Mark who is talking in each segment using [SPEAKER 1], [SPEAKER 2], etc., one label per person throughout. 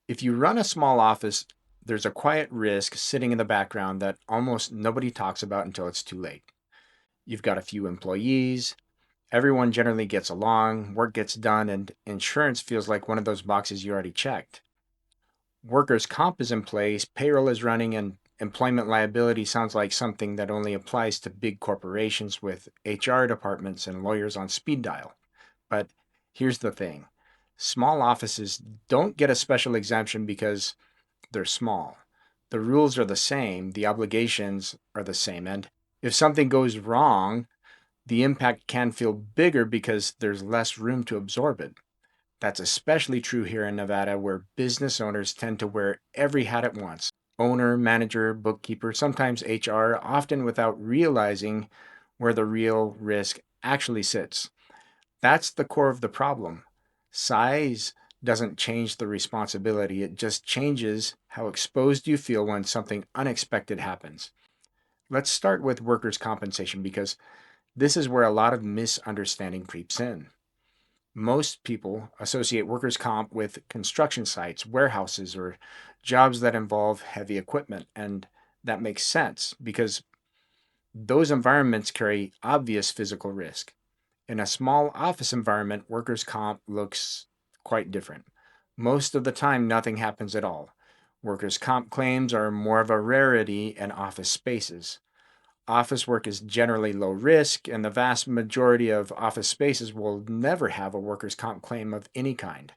[SPEAKER 1] If you run a small office, there's a quiet risk sitting in the background that almost nobody talks about until it's too late. You've got a few employees, everyone generally gets along, work gets done, and insurance feels like one of those boxes you already checked. Workers' comp is in place, payroll is running, and employment liability sounds like something that only applies to big corporations with HR departments and lawyers on speed dial. But here's the thing, small offices don't get a special exemption because they're small. The rules are the same, the obligations are the same, and if something goes wrong, the impact can feel bigger because there's less room to absorb it. That's especially true here in Nevada, where business owners tend to wear every hat at once: owner, manager, bookkeeper, sometimes HR, often without realizing where the real risk actually sits. That's the core of the problem. Size doesn't change the responsibility, it just changes how exposed you feel when something unexpected happens. Let's start with workers' compensation because this is where a lot of misunderstanding creeps in. Most people associate workers' comp with construction sites, warehouses, or jobs that involve heavy equipment, and that makes sense because those environments carry obvious physical risk. In a small office environment, workers' comp looks quite different. Most of the time, nothing happens at all. Workers' comp claims are more of a rarity in office spaces. Office work is generally low risk, and the vast majority of office spaces will never have a workers' comp claim of any kind.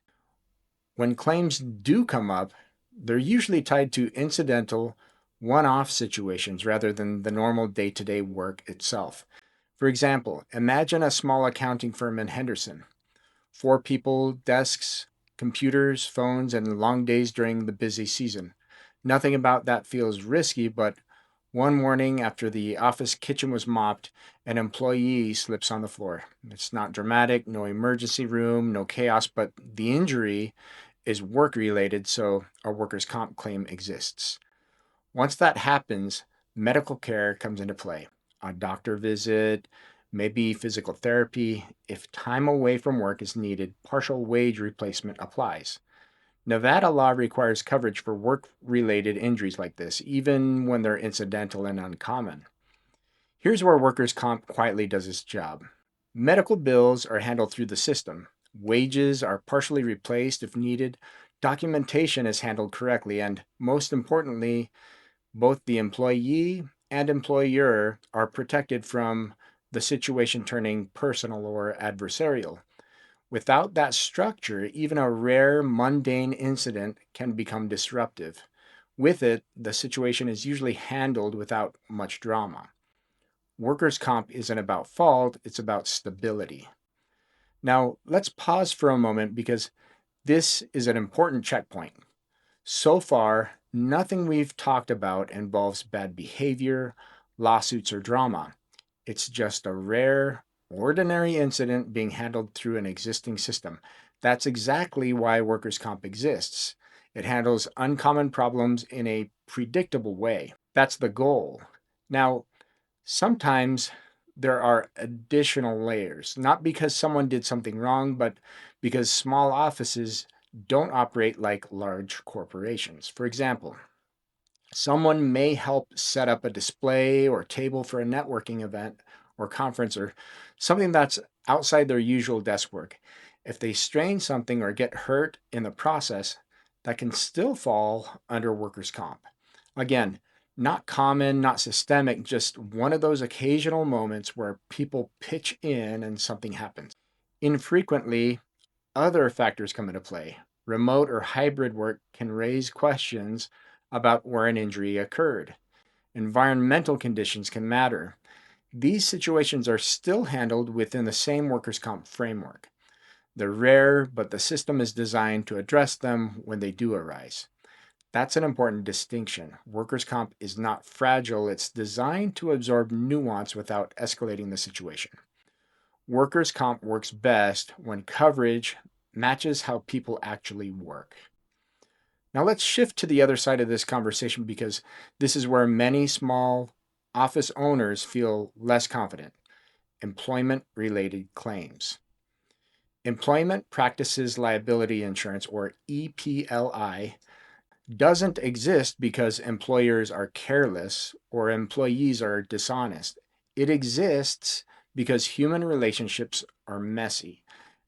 [SPEAKER 1] When claims do come up, they're usually tied to incidental, one off situations rather than the normal day to day work itself. For example, imagine a small accounting firm in Henderson: four people, desks, computers, phones, and long days during the busy season. Nothing about that feels risky, but one morning after the office kitchen was mopped, an employee slips on the floor. It's not dramatic, no emergency room, no chaos, but the injury is work related, so a workers' comp claim exists. Once that happens, medical care comes into play: a doctor visit, maybe physical therapy. If time away from work is needed, partial wage replacement applies. Nevada law requires coverage for work related injuries like this, even when they're incidental and uncommon. Here's where workers' comp quietly does its job. Medical bills are handled through the system. Wages are partially replaced if needed. Documentation is handled correctly, and most importantly, both the employee and employer are protected from the situation turning personal or adversarial. Without that structure, even a rare, mundane incident can become disruptive. With it, the situation is usually handled without much drama. Workers' comp isn't about fault, it's about stability. Now, let's pause for a moment because this is an important checkpoint. So far, nothing we've talked about involves bad behavior, lawsuits, or drama. It's just a rare, ordinary incident being handled through an existing system. That's exactly why workers' comp exists. It handles uncommon problems in a predictable way. That's the goal. Now, sometimes there are additional layers, not because someone did something wrong, but because small offices don't operate like large corporations. For example, someone may help set up a display or table for a networking event or conference or something that's outside their usual desk work. If they strain something or get hurt in the process, that can still fall under workers' comp. Again, not common, not systemic, just one of those occasional moments where people pitch in and something happens. Infrequently, other factors come into play. Remote or hybrid work can raise questions about where an injury occurred. Environmental conditions can matter. These situations are still handled within the same workers' comp framework. They're rare, but the system is designed to address them when they do arise. That's an important distinction. Workers' comp is not fragile, it's designed to absorb nuance without escalating the situation. Workers' comp works best when coverage matches how people actually work. Now let's shift to the other side of this conversation because this is where many small office owners feel less confident: employment related claims. Employment Practices Liability Insurance, or EPLI, doesn't exist because employers are careless or employees are dishonest. It exists because human relationships are messy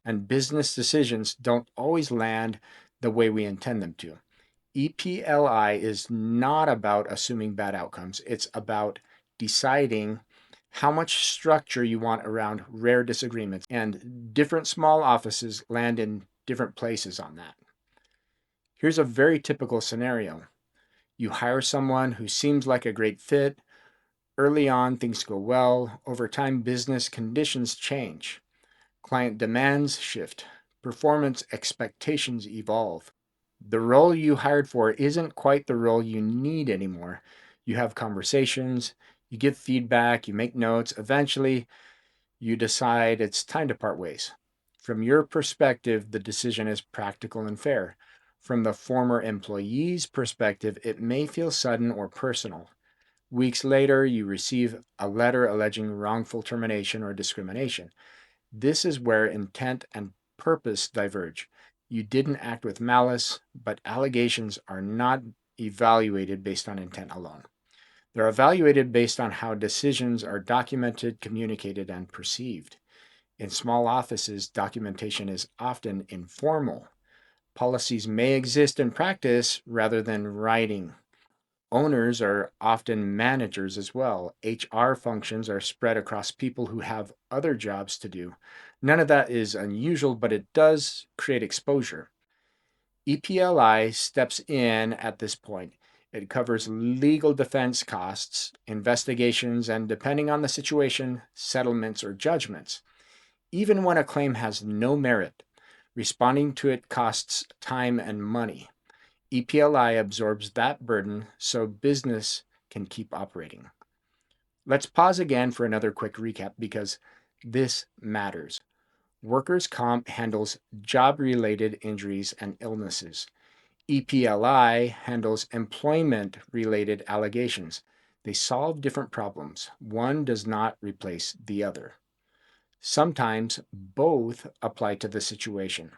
[SPEAKER 1] and business decisions don't always land the way we intend them to. EPLI is not about assuming bad outcomes. It's about deciding how much structure you want around rare disagreements, and different small offices land in different places on that. Here's a very typical scenario. You hire someone who seems like a great fit. Early on, things go well. Over time, business conditions change. Client demands shift. Performance expectations evolve. The role you hired for isn't quite the role you need anymore. You have conversations, you give feedback, you make notes. Eventually, you decide it's time to part ways. From your perspective, the decision is practical and fair. From the former employee's perspective, it may feel sudden or personal. Weeks later, you receive a letter alleging wrongful termination or discrimination. This is where intent and purpose diverge. You didn't act with malice, but allegations are not evaluated based on intent alone. They're evaluated based on how decisions are documented, communicated, and perceived. In small offices, documentation is often informal. Policies may exist in practice rather than writing. Owners are often managers as well. HR functions are spread across people who have other jobs to do. None of that is unusual, but it does create exposure. EPLI steps in at this point. It covers legal defense costs, investigations, and depending on the situation, settlements or judgments. Even when a claim has no merit, responding to it costs time and money. EPLI absorbs that burden so business can keep operating. Let's pause again for another quick recap because this matters. Workers' comp handles job-related injuries and illnesses. EPLI handles employment-related allegations. They solve different problems. One does not replace the other. Sometimes both apply to the situation.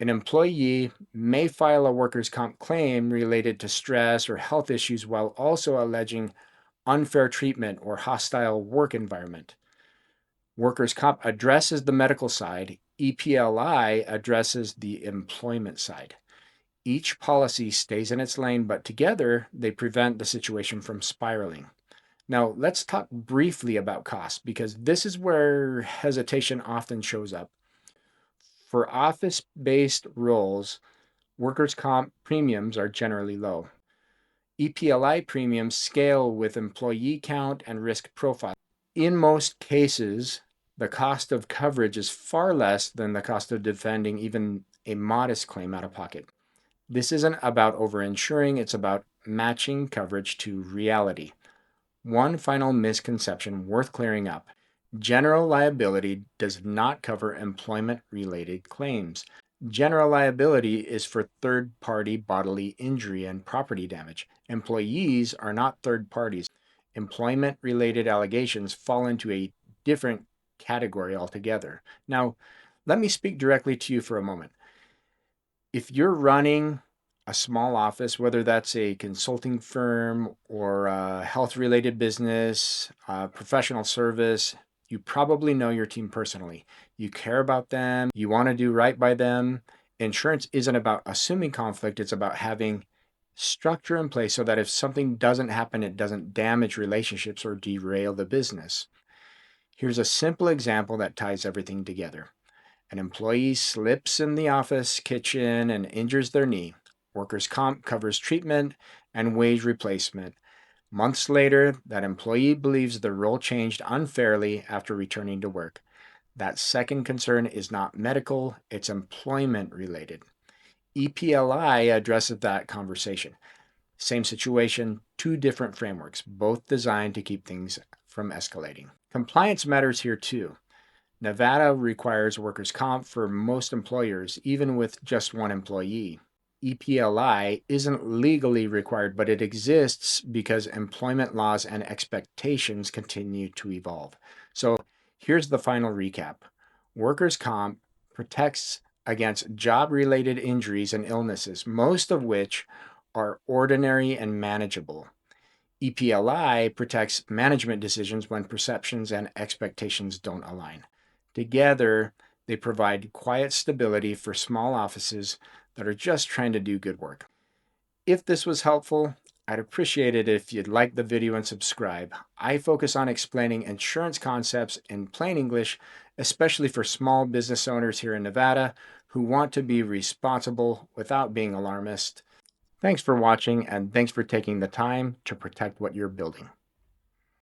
[SPEAKER 1] An employee may file a workers' comp claim related to stress or health issues while also alleging unfair treatment or hostile work environment. Workers' comp addresses the medical side, EPLI addresses the employment side. Each policy stays in its lane, but together they prevent the situation from spiraling. Now, let's talk briefly about costs because this is where hesitation often shows up. For office-based roles, workers' comp premiums are generally low. EPLI premiums scale with employee count and risk profile. In most cases, the cost of coverage is far less than the cost of defending even a modest claim out of pocket. This isn't about overinsuring, it's about matching coverage to reality. One final misconception worth clearing up. General liability does not cover employment-related claims. General liability is for third-party bodily injury and property damage. Employees are not third parties. Employment-related allegations fall into a different category altogether. Now, let me speak directly to you for a moment. If you're running a small office, whether that's a consulting firm or a health-related business, professional service, you probably know your team personally. You care about them, you want to do right by them. Insurance isn't about assuming conflict, it's about having structure in place so that if something doesn't happen, it doesn't damage relationships or derail the business. Here's a simple example that ties everything together. An employee slips in the office kitchen and injures their knee. Workers' comp covers treatment and wage replacement. Months later, that employee believes the role changed unfairly after returning to work. That second concern is not medical, it's employment related. EPLI addresses that conversation. Same situation, two different frameworks, both designed to keep things from escalating. Compliance matters here too. Nevada requires workers' comp for most employers, even with just one employee. EPLI isn't legally required, but it exists because employment laws and expectations continue to evolve. So here's the final recap. Workers' comp protects against job-related injuries and illnesses, most of which are ordinary and manageable. EPLI protects management decisions when perceptions and expectations don't align. Together, they provide quiet stability for small offices that are just trying to do good work. If this was helpful, I'd appreciate it if you'd like the video and subscribe. I focus on explaining insurance concepts in plain English, especially for small business owners here in Nevada who want to be responsible without being alarmist. Thanks for watching, and thanks for taking the time to protect what you're building.